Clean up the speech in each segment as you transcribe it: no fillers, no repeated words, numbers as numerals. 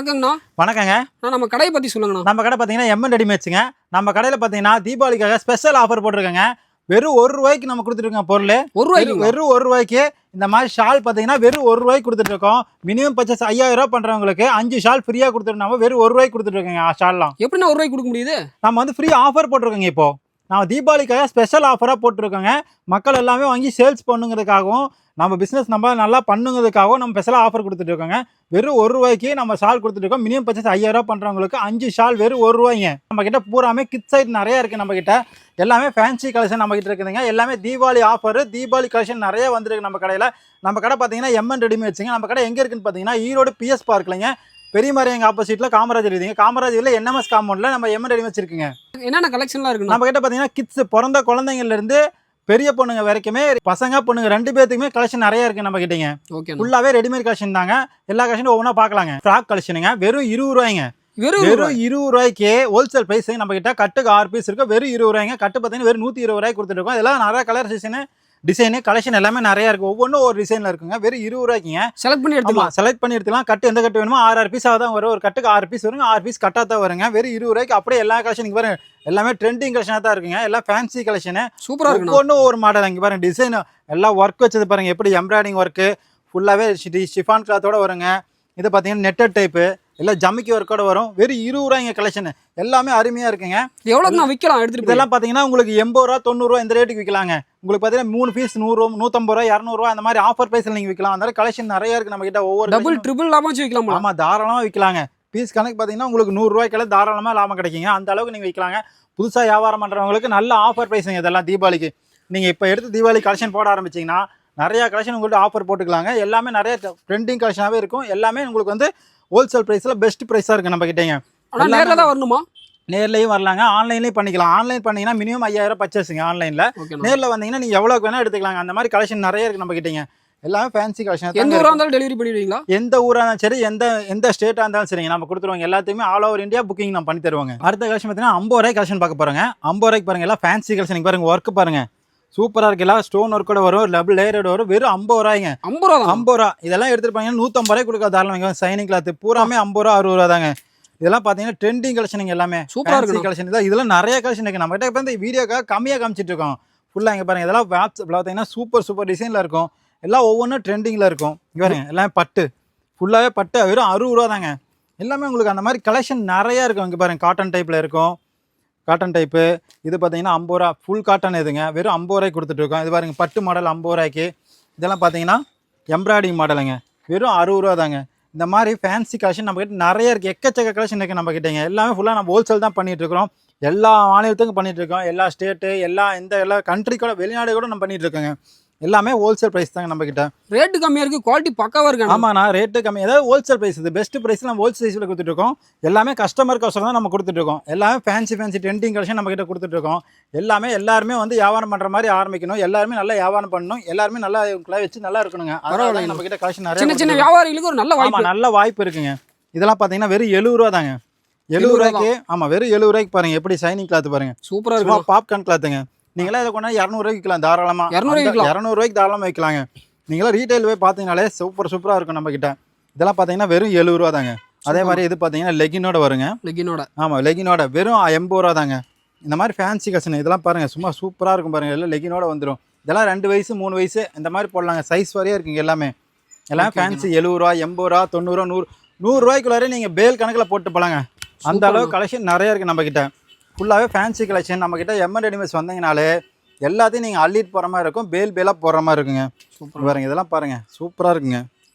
வணக்கங்கண்ணா. வணக்கங்க. நம்ம கடையை பற்றி சொல்லுங்கண்ணா. நம்ம கடை பார்த்தீங்கன்னா எம்என் ரெடிமேட்ஸுங்க. நம்ம கடையில் பார்த்தீங்கன்னா தீபாவளிக்காக ஸ்பெஷல் ஆஃபர் போட்டிருக்கேங்க. வெறும் ₹1 நம்ம கொடுத்துருக்கோம் பொருள். வெறும் ₹1 இந்த மாதிரி ஷால் பார்த்தீங்கன்னா வெறும் ₹1 கொடுத்துட்ருக்கோம். மினிமம் பர்ச்சேஸ் ₹5000 பண்ணுறவங்களுக்கு 5 ஷால் ஃப்ரீயாக கொடுத்துருந்தோம். வெறும் ₹1 கொடுத்துட்ருக்கோங்க ஷால்லாம். எப்படின்னா ₹1 கொடுக்க முடியுது? நம்ம வந்து ஃப்ரீ ஆஃபர் போட்டிருக்கோங்க. இப்போ நம்ம தீபாவளிக்காக ஸ்பெஷல் ஆஃபராக போட்டிருக்கோங்க. மக்கள் எல்லாமே வாங்கி சேல்ஸ் பண்ணுங்கிறதுக்காகவும் நம்ம பிஸ்னஸ் நம்ம நல்லா பண்ணுங்கிறதுக்காகவும் நம்ம ஸ்பெஷலாக ஆஃபர் கொடுத்துட்டு இருக்கோங்க. வெறும் ₹1 நம்ம ஷால் கொடுத்துட்ருக்கோம். மினிமம் பர்ச்சேஸ் ₹5000 பண்ணுறவங்களுக்கு 5 ஷால் வெறும் ₹1. நம்ம கிட்ட பூராமே கிட் சைட் நிறைய இருக்குது. நம்ம கிட்ட எல்லாமே ஃபேன்சி கலெக்ஷன் நம்ம கிட்ட இருக்குதுங்க. எல்லாமே தீபாவளி ஆஃபர், தீபாவளி கலெக்ஷன் நிறைய வந்துருக்கு நம்ம கடையில். நம்ம கடை பார்த்தீங்கன்னா எம்என் ரெடிமேட்ஸுங்க. நம்ம கடை எங்கே இருக்குன்னு பார்த்தீங்கன்னா ஈரோடு பிஎஸ் பார்க்லங்க, பெரிய மரியாங்க ஆப்போசிட்டில் காமராஜர் இருக்குங்க. காமராஜரில் என்எம்எஸ் காம்பவுண்டில் நம்ம எம்என் ரெடிமேட்ஸ் இருக்குங்க. என்னென்ன கலெக்ஷன்லாம் இருக்குங்க நம்ம கிட்ட பார்த்தீங்கன்னா கிட்ஸ், பிறந்த குழந்தைங்கள்லேருந்து பெரிய பொண்ணுங்க வரைக்குமே, பசங்க பொண்ணுங்க 2 பேத்துக்குமே கலெக்ஷன் நிறைய இருக்கு நம்ம கிட்டங்க. ஓகே, ஃபுல்லாவே ரெடிமேட் கலெக்ஷன் தாங்க. எல்லா கலெக்ஷனும் ஒவ்வொன்றா பார்க்கலாங்க. ஃப்ராக் கலெக்ஷனுங்க வெறும் ₹20. வெறும் ₹20 ஹோல்சேல் பிரைஸ். நம்ம கிட்ட கட்டுக்கு 6 பீஸ் இருக்கு. வெறும் ₹20. கட்டு பார்த்தீங்கன்னா வெறும் ₹120 கொடுத்துருக்கோம். இதெல்லாம் நிறைய கலர் டிசைனு கலெக்ஷன் எல்லாமே நிறைய இருக்கு. ஒவ்வொன்றும் ஒரு டிசைன்ல இருக்குங்க. வெறும் ₹20. செலக்ட் பண்ணி எடுத்துக்கலாம். கட்டு எந்த கட்டு வேணுமோ 6 பீஸாக தான் வரும். ஒரு கட்டுக்கு 6 பீஸ் வருங்க. 6 பீஸ் கட்டாக தான் வருங்க. வெறும் ₹20. அப்படியே எல்லா கலெக்ஷன் பாருங்க, எல்லாமே ட்ரெண்டிங் கலெக்ஷனாக தான் இருக்குங்க. எல்லாம் ஃபேன்சி கலெக்ஷனு. சூப்பராக இருக்கு. ஒவ்வொன்றும் ஒரு மாடல். இங்கே பாருங்க டிசைன் எல்லாம் ஒர்க் வச்சது பாருங்க. எப்படி எம்ப்ராய்டிங் ஒர்க்கு ஃபுல்லாகவே ஷிஃபான் கிளாத்தோட வருங்க. இது பார்த்தீங்கன்னா நெட்டட் டைப்பு, எல்லாம் ஜமிக்கி ஒர்க்கோட வரும். வெறும் ₹20 கலெக்ஷன். எல்லாமே அருமையாக இருக்குங்க. எவ்வளோக்கு நான் விற்கலாம் எடுத்துகிட்டு? இதெல்லாம் பார்த்தீங்கன்னா உங்களுக்கு ₹80, ₹90 இந்த ரேட்டுக்கு விற்கலாங்க. உங்களுக்கு பார்த்தீங்கன்னா 3 பீஸ் ₹100, ₹150, ₹200 அந்த மாதிரி ஆஃபர் ப்ரைஸில் நீங்கள் விற்கலாம். அந்த கலெக்ஷன் நிறைய இருக்குது நம்ம கிட்ட. ஒவ்வொரு டபுள் ட்ரிபிள் லாபம் வச்சு விற்கலாமா? ஆமாம், தாராளமாக விற்கலாங்க. பீஸ் கணக்கு பார்த்தீங்கன்னா உங்களுக்கு ₹100 தாராளமாக லாபம் கிடைக்குங்க. அந்த அளவுக்கு நீங்கள் விற்கலாங்க. புதுசாக வியாபாரம் பண்ணுறவங்களுக்கு நல்ல ஆஃபர் ப்ரைஸுங்க இதெல்லாம் தீபாவளிக்கு. நீங்கள் இப்போ எடுத்து தீபாவளி கலெக்ஷன் போட ஆரம்பிச்சிங்கன்னா நிறையா கலெக்ஷன் உங்கள்கிட்ட ஆஃபர் போட்டுக்கலாங்க. எல்லாமே நிறைய ட்ரெண்டிங் கலெக்ஷனாகவே இருக்கும். எல்லாமே உங்களுக்கு வந்து ஹோல்சேல் ப்ரைஸில் பெஸ்ட் ப்ரைஸாக இருக்குது நம்ம கிட்டேங்க. ஆனால் நேரில் தான் வரணுமா? நேர்லையும் வரலாங்க, ஆன்லைன்லேயும் பண்ணிக்கலாம். ஆன்லைன் பண்ணிங்கன்னா மினிமம் ₹5000 பர்ச்சேஸுங்க ஆன்லைனில். நேரில் வந்தீங்கன்னா நீங்கள் எவ்வளோக்கு வேணால் எடுத்துக்கலாங்க. அந்த மாதிரி கலெக்ஷன் நிறைய இருக்குது நம்ம கிட்டேங்க. எல்லாமே ஃபேன்சி கலெக்ஷன். எந்த ஊராக இருந்தாலும் டெலிவரி பண்ணிடுவீங்களா? எந்த ஊராக இருந்தாலும் சரி, எந்த ஸ்டேட்டாக இருந்தாலும் சரிங்க, நம்ம கொடுத்துருவாங்க. எல்லாத்தையுமே ஆல் ஓவர் இந்தியா புக்கிங் நம்ம பண்ணி தருவாங்க. அடுத்த கலெக்ஷன் பார்த்தீங்கன்னா ₹50 கலெக்ஷன் பார்க்க போகிறோங்க. ₹50 பாருங்கள். எல்லாம் ஃபேன்சி கலெக்ஷன் பாருங்கள். ஒர்க் பாருங்கள், சூப்பராக இருக்குது. எல்லாம் ஸ்டோன் ஒர்க்கோட வரும், டபுள் லேயரோட வரும். வெறும் ₹50. ₹50 இதெல்லாம் எடுத்துட்டு போனீங்கன்னா ₹150 கொடுக்க தாராளமாக. சைனிங் கிளாத் பூராமே ₹50, ₹60 தாங்க. இதெல்லாம் பார்த்தீங்கன்னா ட்ரெண்டிங் கலெக்ஷன். எல்லாமே சூப்பராக இருக்குது கலெக்ஷன். இதெல்லாம் நிறைய கலெக்ஷன் இருக்குது நம்ம கிட்ட. இப்போ இந்த வீடியோக்காக கம்மியாக காமிச்சிட்டு இருக்கோம். ஃபுல்லாக இங்கே பாருங்கள். இதெல்லாம் வாட்ஸ்அப்பில் பார்த்தீங்கன்னா சூப்பர் டிசைனில் இருக்கும். எல்லாம் ஒவ்வொன்றும் ட்ரெண்டிங்கில் இருக்கும். இங்கே பாருங்க, எல்லாமே பட்டு, ஃபுல்லாகவே பட்டு. வெறும் ₹60 தாங்க. எல்லாமே உங்களுக்கு அந்த மாதிரி கலெக்ஷன் நிறையா இருக்கும். இங்கே பாருங்கள், காட்டன் டைப்பில் இருக்கும். காட்டன் டைப்பு இது பார்த்தீங்கன்னா ₹50 ஃபுல் காட்டன். இதுங்க வெறும் ₹50 கொடுத்துட்ருக்கோம். இது பாருங்கள், பட்டு மாடல் ₹50. இதெல்லாம் பார்த்தீங்கன்னா எம்ப்ராய்டிங் மாடலுங்க. வெறும் ₹60 தாங்க. இந்த மாதிரி ஃபேன்சி கலெக்ஷன் நம்மக்கிட்ட நிறைய இருக்குது. எக்கச்சக்க கலெக்ஷன் இருக்குது நம்ம கிட்டேங்க. எல்லாமே ஃபுல்லாக நம்ம ஹோல்சேல் தான் பண்ணிகிட்ருக்கிறோம். எல்லா மாநிலத்துக்கும் பண்ணிகிட்ருக்கோம். எல்லா ஸ்டேட்டு, எல்லா கண்ட்ரி கூட, வெளிநாடு கூட நம்ம பண்ணிகிட்ருக்கோங்க. எல்லாமே ஹோல்சேல் ப்ரைஸ் தாங்க நம்ம கிட்ட. ரேட்டு கம்மியாக இருக்குது, குவாலிட்டி பக்காவாக இருக்கு. ஆமாண்ணா, ரேட்டு கம்மி. ஏதாவது ஹோல்சேல் ப்ரைஸ், இது பெஸ்ட் ப்ரைஸில் நம்ம ஹோல்சேல் கொடுத்துட்ருக்கோம். எல்லாமே கஸ்டமருக்கு அவசரம் தான் நம்ம கொடுத்துட்ருக்கோம். எல்லாமே ஃபேன்சி ட்ரெண்டிங் கலெக்ஷன் நம்ம கிட்ட கொடுத்துட்ருக்கோம். எல்லாருமே வந்து வியாபாரம் பண்ணுற மாதிரி ஆரம்பிக்கணும். எல்லாருமே நல்லா வியாபாரம் பண்ணணும். எல்லாருமே நல்லா வச்சு நல்லா இருக்கணுங்க. அதனால நம்ம கிட்ட கலெக்ஷன் நிறைய சின்ன வியாபாரிகளுக்கு ஒரு நல்ல வாய்ப்பு. நல்ல வாய்ப்பு இருக்குங்க. இதெல்லாம் பார்த்தீங்கன்னா வெறும் ₹70 தாங்க. ₹70. ஆமாம், வெறும் ₹70 பாருங்க. எப்படி ஷைனிங் கிளாத் பாருங்க, சூப்பராக இருக்கும். பாப்கார்ன் கிளாத்துங்க. நீங்களாம் இதை கொண்டா ₹200 விற்கலாம் தாராளமாக. ₹200 தாராளமாக விற்கலாங்க. நீங்களாம் ரீட்டைல் போய் பார்த்தீங்கனாலே சூப்பராக இருக்கும் நம்ம கிட்ட. இதெல்லாம் பார்த்தீங்கன்னா வெறும் ₹70 தாங்க. அதே மாதிரி இது பார்த்தீங்கன்னா லெகினோட வருங்க. ஆமாம், லெகினோட வெறும் ₹80 தாங்க. இந்த மாதிரி ஃபேன்சி கலெக்ஷன் இதெல்லாம் பாருங்கள், சும்மா சூப்பராக இருக்கும் பாருங்கள். எல்லாம் லெகினோட வந்துடும். இதெல்லாம் 2 வயசு 3 வயசு இந்த மாதிரி போடலாங்க. சைஸ் வரையே இருக்குங்க. எல்லாமே ஃபேன்சி ₹70, ₹80, ₹90, ₹100 நீங்கள் பேல் கணக்கில் போட்டு போகலாங்க. அந்த அளவு கலெக்ஷன் நிறைய இருக்குது நம்ம கிட்ட. ஃபுல்லாகவே ஃபேன்சி கலெக்ஷன் நம்ம கிட்ட. எம்என் ரெடிமேட்ஸ் வந்தீங்கனாலே எல்லாத்தையும் நீங்கள் அள்ளிட்டு போகிற மாதிரி இருக்கும். பேலாக போடுற மாதிரி இருக்குங்க. பாருங்க, இதெல்லாம் பாருங்கள், சூப்பராக இருக்குங்க.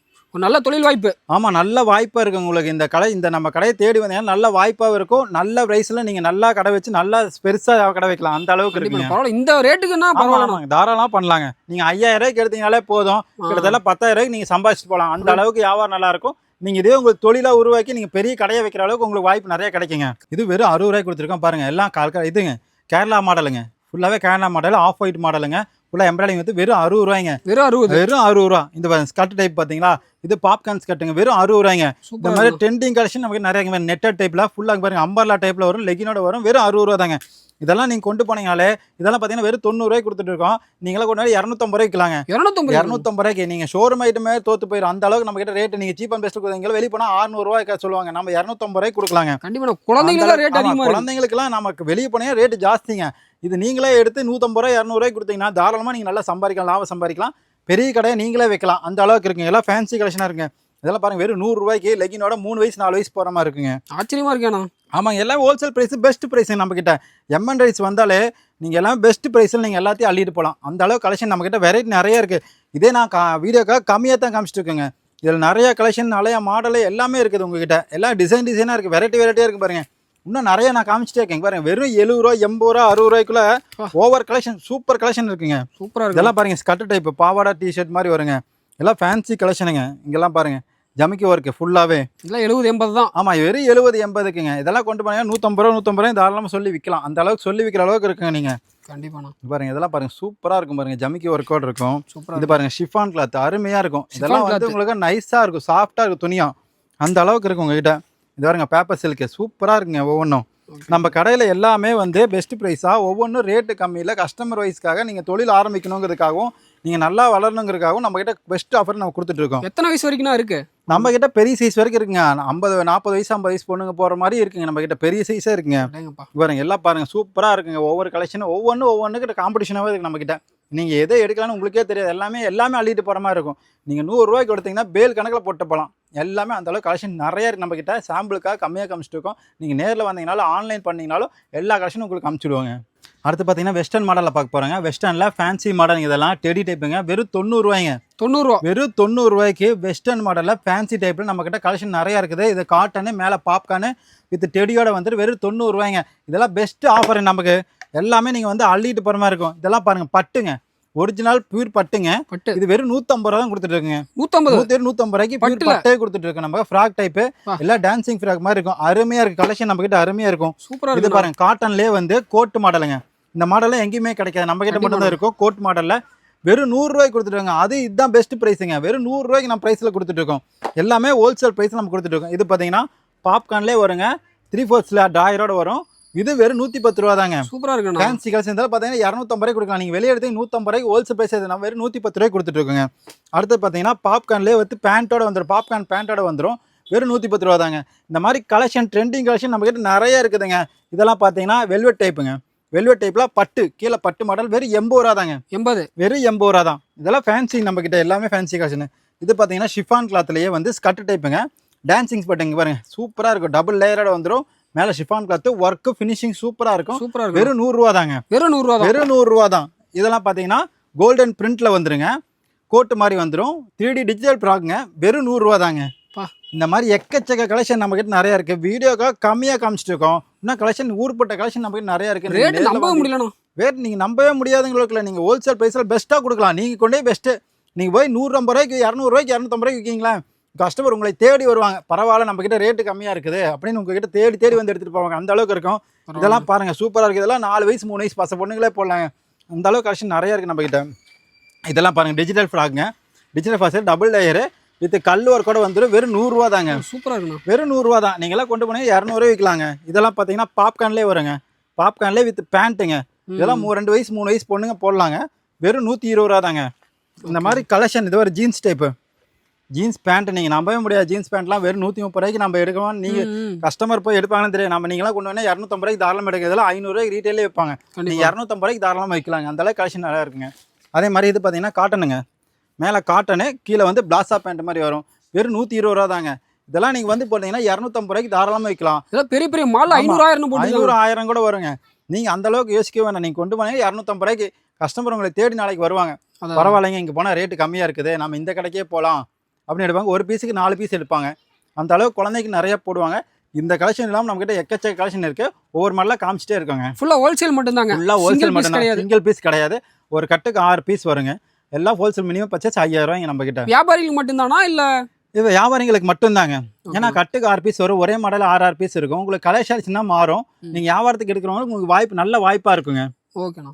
ஒரு நல்ல தொழில் வாய்ப்பு. ஆமாம், நல்ல வாய்ப்பாக இருக்குது உங்களுக்கு. இந்த நம்ம கடையை தேடி வந்தீங்கன்னா நல்ல வாய்ப்பாக இருக்கும். நல்ல ப்ரைஸில் நீங்கள் நல்லா கடை வச்சு நல்லா பெருசாக கடை வைக்கலாம். அந்த அளவுக்கு இருக்குங்க. இந்த ரேட்டுக்குன்னா பரவாயில்ல, தாராளமாக பண்ணலாங்க. நீங்கள் ₹5000 எடுத்தீங்கனாலே போதும். கிட்டத்தட்ட ₹10,000 நீங்கள் சம்பாதிச்சுட்டு போகலாம். அந்த அளவுக்கு வியாபாரம் நல்லாயிருக்கும். நீங்கள் இதே உங்களுக்கு தொழிலாக உருவாக்கி நீங்கள் பெரிய கடையை வைக்கிற அளவுக்கு உங்களுக்கு வாய்ப்பு நிறைய கிடைக்குங்க. இது வெறும் ₹60 கொடுத்துருக்கோம் பாருங்கள். எல்லாம் இதுங்க கேரளா மாடலுங்க. ஃபுல்லாகவே கேரளா மாடல், ஆஃப் ஒயிட் மாடலுங்க. ஃபுல்லாக எம்ப்ராய்டிங் வந்து வெறும் 60 ரூபாய்ங்க. வெறும் 60. வெறும் 60 ரூபா. இந்த ஸ்கர்ட் டைப் பார்த்தீங்களா, இது பாப்கார்ன் ஸ்கர்ட்டுங்க, வெறும் 60 ரூபாய்ங்க. இந்த சூப்பரா மாதிரி இருக்கும். ட்ரெண்டிங் கலெக்ஷன் நமக்கு நிறைய நெட்டட் டைப்ல ஃபுல்லாக பாருங்க அம்பர்லா டைப்ல வரும், லெகினோட வரும், வெறும் 60 ரூபா தாங்க. இதெல்லாம் நீங்க கொண்டு போனீங்கனாலே இதெல்லாம் பார்த்தீங்கன்னா வெறும் 90 ரூபாய்க்கு கொடுத்துட்டு இருக்கோம். நீங்களே கொண்டு 250 ரூபாய்க்கு விற்கலாங்க. 250. ரூபாய்க்கு நீங்க ஷோரூம் ஐட்டமே தோத்து போயிடும். அந்த அளவுக்கு நம்ம கிட்ட ரேட் நீங்க சீப் அண்ட் பெஸ்ட் கொடுத்தீங்க. வெளிய போனா 600 ரூபாய்க்கு சொல்லுவாங்க, நம்ம 250 ரூபாய்க்கு கொடுக்கலாங்க. கண்டிப்பா குழந்தைங்களுக்கு ரேட் அதிகமா இருக்கு. குழந்தைங்களுக்குலாம் நமக்கு வெளிய போனே ரேட் ஜாஸ்திங்க. இது நீங்களே எடுத்து 150 ரூபாய் 200 ரூபாய்க்கு கொடுத்தீங்கன்னா தாராளமா நீங்க நல்லா சம்பாதிக்கலாம், லாபம் சம்பாதிக்கலாம். பெரிய கடையை நீங்களே வைக்கலாம். அந்த அளவுக்கு இருக்குங்க. எல்லாம் ஃபேன்சி கலெக்ஷனா இருக்குங்க. இதெல்லாம் பாருங்க வெறும் 100 ரூபாய்க்கு லெகினோட 3 வயசு 4 வயசு போற மாதிரி இருக்குங்க. ஆச்சரியமா இருக்கேண்ணா. ஆமாங்க, எல்லாம் ஹோல்சேல் பிரைஸ், பெஸ்ட் பிரைஸ் நம்ம கிட்ட. எம்என் ரைஸ் வந்தாலே நீங்க எல்லாம் பெஸ்ட் பிரைஸ்ல நீங்க எல்லாத்தையும் அள்ளிட்டு போகலாம். அந்த அளவு கலெக்ஷன் நம்ம கிட்ட வெரைட்டி நிறைய இருக்கு. இதே நான் வீடியோக்காக கம்மியாக தான் காமிச்சிட்டு இருக்கேங்க. இதில் நிறைய கலெக்ஷன், நிறைய மாடல் எல்லாமே இருக்குது உங்ககிட்ட. எல்லாம் டிசைனாக இருக்குது, வெரைட்டியாக இருக்குது பாருங்க. இன்னும் நிறைய நான் காமிச்சிட்டே இருக்கேன் பாருங்க. வெறும் 70 ரூபா 80 ரூபா 60 ரூபாய்க்குள்ள ஓவர் கலெக்ஷன், சூப்பர் கலெக்ஷன் இருக்குங்க. சூப்பரா இருக்கு. இதெல்லாம் பாருங்க ஸ்கர்ட் டைப் பாவாடா டிஷர்ட் மாதிரி வருங்க. எல்லாம் ஃபேன்சி கலெக்ஷனுங்க. இங்கெல்லாம் பாருங்க ஜமிக்கி ஒர்க்கு ஃபுல்லாகவே. இதெல்லாம் 70 80 தான். ஆமாம், வெறும் 70 80க்குங்க. இதெல்லாம் கொண்டு போனீங்கன்னா 150 ரூபா தாராளமாக சொல்லி விற்கலாம். அந்த அளவுக்கு சொல்லி விற்கிற அளவுக்கு இருக்குங்க. நீங்கள் கண்டிப்பாண்ணா பாருங்க, இதெல்லாம் பாருங்க சூப்பராக இருக்கும் பாருங்க. ஜமிக்கி ஒர்க்கோடு இருக்கும். சூப்பரா. இது பாருங்க ஷிஃபான் கிளாத் அருமையாக இருக்கும். இதெல்லாம் வந்து உங்களுக்கு நைஸாக இருக்கும், சாஃப்டாக இருக்கும் துணியா. அந்த அளவுக்கு இருக்கும் உங்ககிட்ட. இது பாருங்க பேப்பர் சில்க்கு சூப்பராக இருக்குங்க. ஒவ்வொன்றும் நம்ம கடையில் எல்லாமே வந்து பெஸ்ட் ப்ரைஸாக, ஒவ்வொன்றும் ரேட்டு கம்மியில் கஸ்டமர் வைஸ்க்காக நீங்கள் தொழில் ஆரம்பிக்கணுங்கிறதுக்காகவும் நீங்கள் நல்லா வளரணுங்கிறதுக்காகவும் நம்மகிட்ட பெஸ்ட் ஆஃபர் நம்ம கொடுத்துட்ருக்கோம். எத்தனை வயசு வரைக்கும் இருக்கு நம்ம கிட்ட பெரிய சைஸ் வரைக்கும் இருக்குங்க. 50 40 வயசு 50 வயசு பொண்ணுங்க போகிற மாதிரி இருக்குங்க. நம்ம கிட்ட பெரிய சைஸாக இருக்குங்க. பாருங்க எல்லாம் பாருங்க சூப்பராக இருக்குங்க. ஒவ்வொரு கலெக்ஷனும் ஒவ்வொன்றுக்கிட்ட காம்படிஷனாகவே இருக்குது நம்ம கிட்ட. நீங்கள் எதை எடுக்கலாம்னு உங்களுக்கே தெரியாது. எல்லாமே அள்ளிட்டு போகிற மாதிரி இருக்கும். நீங்கள் 100 ரூபாய்க்கு எடுத்தீங்கன்னா பேல் கணக்கில் போட்டு போகலாம். எல்லாமே அந்தளவுக்கு கலெக்ஷன் நிறைய இருக்குது நம்ம கிட்ட. சாம்பிளுக்காக கம்மியாக காமிச்சிட்டு இருக்கோம். நீங்கள் நேரில் வந்தீங்கனாலும் ஆன்லைன் பண்ணிங்கனாலும் எல்லா கலெக்ஷனும் உங்களுக்கு காமிச்சிடுவாங்க. அடுத்து பார்த்தீங்கன்னா வெஸ்டர்ன் மாடலில் பார்க்க போகிறாங்க. வெஸ்டர்னில் ஃபேன்சி மாடல் இதெல்லாம் டெடி டைப்புங்க. வெறும் 90 ரூபாய்ங்க. 90 ரூபா. வெறும் 90 ரூபாய்க்கு வெஸ்டர்ன் மாடலில் ஃபேன்சி டைப்பில் நம்ம கிட்ட கலெக்ஷன் நிறையா இருக்குது. இது காட்டனு, மேலே பாப்கார்னு வித் டெடியோட வந்துட்டு வெறும் 90 ரூபாய்ங்க. இதெல்லாம் பெஸ்ட் ஆஃபர் நமக்கு. எல்லாமே நீங்கள் வந்து அள்ளிட்டு போகிற மாதிரி இருக்கும். இதெல்லாம் பாருங்கள் பட்டுங்க, ஒரிஜினல் பியூர் பட்டுங்க. இது வெறும் 150 ரூபா தான் கொடுத்துட்டு இருக்குங்க. 150 ரூபாய்க்கு பியூர் பட்டே கொடுத்துட்டு இருக்கு. நம்ம ஃப்ராக் டைப்பு எல்லாம் டான்சிங் ஃப்ராக் மாதிரி இருக்கும். அருமையா இருக்கு கலெக்ஷன் நம்ம கிட்ட, அருமையா இருக்கும். இது பாருங்க காட்டன்லேயே வந்து கோட் மாடலுங்க. இந்த மாடல்லாம் எங்கேயுமே கிடைக்காது, நம்ம கிட்ட மட்டும் தான் இருக்கும். கோட் மாடல்ல வெறும் 100 ரூபாய்க்கு கொடுத்துட்டு அது இதுதான் பெஸ்ட் பிரைஸுங்க. வெறும் 100 ரூபாய்க்கு நம்ம பிரைஸ்ல கொடுத்துட்டு இருக்கோம். எல்லாமே ஹோல்சேல் பிரைஸ் நம்ம கொடுத்துட்டு இருக்கோம். இது பார்த்தீங்கன்னா பாப்கார்ன்லேயே வருங்க, 3/4 டாயரோட வரும். இது வெறும் 110 ரூபா தாங்க. சூப்பரா இருக்கு. ஃபேன்சி கலெக்ஷன் இருந்தாலும் பார்த்தீங்கன்னா 250 ரூபாய்க்கு கொடுக்கலாம். நீங்கள் வெளியே எடுத்து 150 ரூபாய்க்கு ஹோல்சேல் பிரைஸ் நம்ம வெறும் 110 ரூபாய்க்கு கொடுத்துட்டு இருக்கோங்க. அடுத்து பார்த்தீங்கன்னா பாப்கார்ன்லேயே வந்து பேண்ட்டோட வந்துடும். பாப்கார்ன் பேண்ட்டோட வந்துடும். வெறும் 110 ரூபா தாங்க. இந்த மாதிரி கலெக்ஷன் ட்ரெண்டிங் கலெக்ஷன் நம்ம கிட்ட நிறைய இருக்குதுங்க. இதெல்லாம் பார்த்தீங்கன்னா வெல்வெட் டைப்புங்க. வெல்வெட் டைப்பில் பட்டு கீழே பட்டு மாடல் வெறும் 80 ரூபா தாங்க. 80 வெறும் 80 ரூபா தான். இதெல்லாம் ஃபேன்சி நம்ம கிட்ட எல்லாமே ஃபேன்சி கலெக்ஷன். இது பார்த்தீங்கன்னா ஷிஃபான் கிளாத்லேயே வந்து ஸ்கர்ட் டைப்புங்க. டான்சிங் ஸ்பட்டுங்க பாருங்க சூப்பராக இருக்கும். டபுள் லேயரோட வந்துடும். மேலே ஷிஃபான் கிளாத் ஒர்க்கு ஃபினிஷிங் சூப்பராக இருக்கும். வெறும் 100 ரூபா தாங்க. வெறும் 100 ரூபா. வெறும் 100 ரூபா தான். இதெல்லாம் பார்த்தீங்கன்னா கோல்டன் பிரிண்ட்ல வந்துருங்க. கோட்டு மாதிரி வந்துடும். 3D digital ப்ராக்குங்க. வெறும் 100 ரூபா தாங்க. இந்த மாதிரி எக்கச்சக்க கலெக்ஷன் நம்ம கிட்ட நிறைய இருக்கு. வீடியோக்காக கம்மியாக காமிச்சிட்டு இருக்கோம். இன்னும் கலெக்ஷன் ஊர்பட்ட கலெக்ஷன் நம்ம கிட்ட நிறைய இருக்கு. ரேட் நம்பவே முடியலண்ணா. ரேட் நீங்கள் நம்பவே முடியாதுங்களுக்கு நீங்கள் ஹோல்சேல் ப்ரைஸில் பெஸ்ட்டாக கொடுக்கலாம். நீங்கள் கொண்டே பெஸ்ட்டு. நீங்கள் போய் 150 ரூபாய்க்கு 200 ரூபாய்க்கு 250 ரூபாய்க்கு விற்கிங்களா, கஸ்டமர் உங்களை தேடி வருவாங்க. பரவாயில்ல நம்ம கிட்ட ரேட்டு கம்மியாக இருக்குது அப்படின்னு உங்ககிட்ட தேடி வந்து எடுத்துகிட்டு போவாங்க. அந்த அளவுக்கு இருக்கும். இதெல்லாம் பாருங்க சூப்பராக இருக்குது. இதெல்லாம் 4 வயசு 3 வயசு பசங்க பொண்ணுங்களே போடலாங்க. அந்த அளவுக்கு கலெக்ஷன் நிறைய இருக்குது நம்ம கிட்ட. இதெல்லாம் பாருங்க டிஜிட்டல் ஃப்ராக்குங்க. Digital frock double layer with கல் ஒர்க்கோட வந்துடும். வெறும் 100 ரூபா தாங்க. சூப்பராக இருக்குண்ணா. வெறும் 100 ரூபா தான். நீங்களாம் கொண்டு போனீங்க 200 ரூபாய் விற்கலாங்க. இதெல்லாம் பார்த்தீங்கன்னா பாப்கார்ன்லேயே வருங்க. பாப்கார்ன்லேயே வித் பேண்ட்டுங்க. இதெல்லாம் 2 வயசு 3 வயசு பொண்ணுங்க போடலாங்க. வெறும் 120 ரூபா தாங்க. இந்த மாதிரி கலெக்ஷன். இது ஒரு ஜீன்ஸ் டைப்பு ஜீன்ஸ் பேண்ட். நீங்கள் நம்பவே முடியாது. ஜீன்ஸ் பேண்ட்லாம் வெறும் 130 ரூபாய்க்கு நம்ம எடுக்கணும். நீங்கள் கஸ்டமர் போய் எடுப்பாங்கன்னு தெரியும். நம்ம நீங்களாம் கொண்டு வந்தால் 250 ரூபாய்க்கு தாராளமாக எடுக்க. இதெல்லாம் 500 ரூபாய்க்கு ரீட்டெயிலே வைப்பாங்க. நீங்கள் 250 ரூபாய்க்கு தாராளமாக வைக்கலாங்க. அந்த அளவுக்கு கலெக்ஷன் நல்லா இருக்குங்க. அதே மாதிரி இது பார்த்தீங்கன்னா காட்டனுங்க. மேலே காட்டனு கீழே வந்து பிளாசா பேண்ட் மாதிரி வரும். வெறும் 120 ரூபா தாங்க. இதெல்லாம் நீங்கள் வந்து போட்டீங்கன்னா 250 ரூபாய்க்கு தாராளமாக வைக்கலாம். இதெல்லாம் பெரிய பெரிய மால் 500 1000 கூட வருங்க. நீங்கள் அந்த அளவுக்கு யோசிக்கவே வேண்டாம். நீங்கள் கொண்டு போனீங்க 250 ரூபாய்க்கு கஸ்டமர் உங்களை தேடி நாளைக்கு வருவாங்க. பரவாயில்லைங்க, இங்கே போனால் ரேட்டு கம்மியாக இருக்குது, நம்ம இந்த கடைக்கே போகலாம் அப்படின்னு எடுப்பாங்க. ஒரு பீஸுக்கு 4 பீஸ் எடுப்பாங்க. அந்த அளவுக்கு குழந்தைக்கு நிறைய போடுவாங்க. இந்த கலெக்ஷன் இல்லாமல் நம்ம கிட்ட எக்கச்சக்க கலெக்ஷன் இருக்குது. ஒவ்வொரு மாடலாக காமிச்சிட்டே இருக்காங்க. ஃபுல்லாக ஹோல்சேல் மட்டும்தாங்க. ஃபுல்லாக ஹோல்சேல் மட்டும் தான். சிங்கிள் பீஸ் கிடையாது. ஒரு கட்டுக்கு 6 பீஸ் வருங்க. எல்லாம் ஹோல்சேல் மினிமம் பர்ச்சேஸ் 5000 ரூபாய்ங்க நம்ம கிட்ட. வியாபாரிகளுக்கு மட்டும்தானா இல்லை இது வியாபாரிகளுக்கு மட்டும்தாங்க. ஏன்னா கட்டுக்கு 6 பீஸ் வரும். ஒரே மாடல் 6 பீஸ் இருக்கும். உங்களுக்கு கலெக்ஷன்ஸ்னா மாறும். நீங்கள் வியாபாரத்துக்கு எடுக்கிறவங்களுக்கு உங்களுக்கு வாய்ப்பு நல்ல வாய்ப்பாக இருக்குங்க. ஓகேண்ணா.